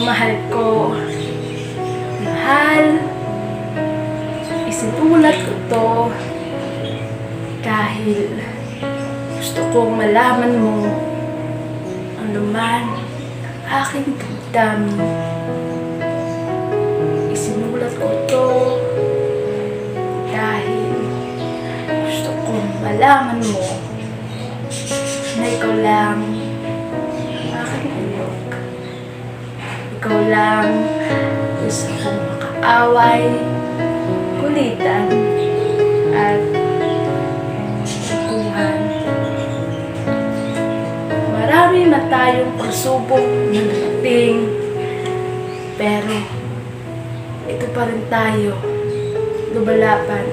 Mahal ko. Mahal. Isinulat ko to dahil gusto kong malaman mo ano man ang aking damdamin. Isinulat ko to dahil gusto kong malaman mo na ikaw lang ang aking alok. Ikaw lang gusto kong makaaway, kulitan, at tutuhan. Marami na tayong pagsubok na narating, pero ito pa rin tayo, lumalaban.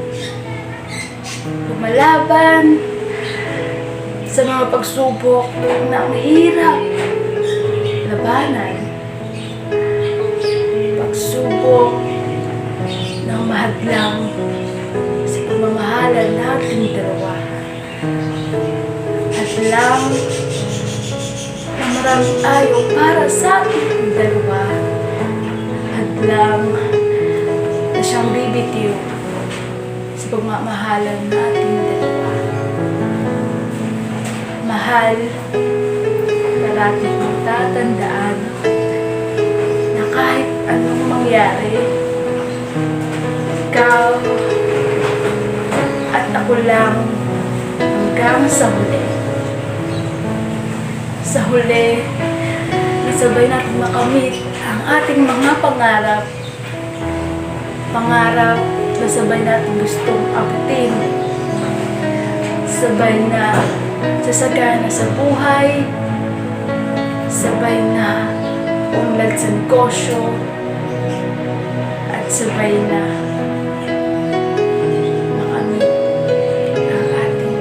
Lumalaban sa mga pagsubok na ang hirap labanan. Pagsubok na mahadlang sa pamamahalan nating dalawa. At lang na maraming ayaw para sa ating dalawa. At lang na siyang bibitiw sa pagmamahalan nating dalawa. Mahal, parati kong tatandaan na kahit anong mangyari, ikaw at ako lang hanggang sa huli. Sa huli, isabay natin makamit ang ating mga pangarap. Pangarap na sabay natin gustong abutin. Sabay na sasagana sa buhay. Sabay na unlad sa negosyo. At sabay na makamit ang ating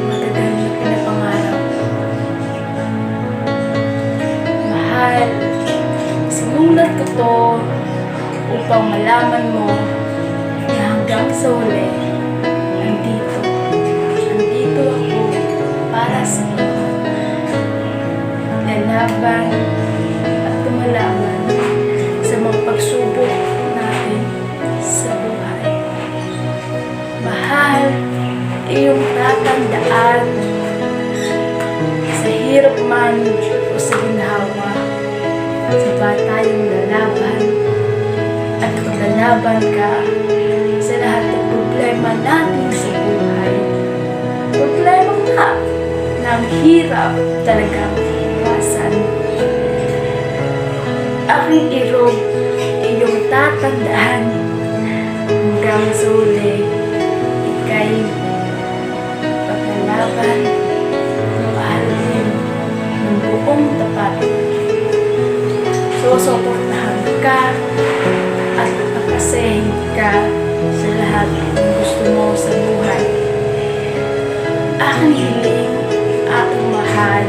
matagal na pinapangarap. Mahal, sinulat ko to upang malaman mo na hanggang sa huli, andito ako para sa iyo. Lalaban at tumalaban sa mga pagsubok natin sa buhay. Mahal, iyong tatandaan sa hirap man o sa ginhawa, sapat tayong lalaban at maglalaban ka sa lahat ng problema natin sa buhay. Problema nga na ang hirap talagang iwasan. Aking irog, iyong tatandaan hanggang sa huli, ika'y paglalaban, mahalin ng buong tapat. Susuportahan ka at pagpasahin ka sa lahat ng gusto mo sa buhay. Aking hiling, aking mahal,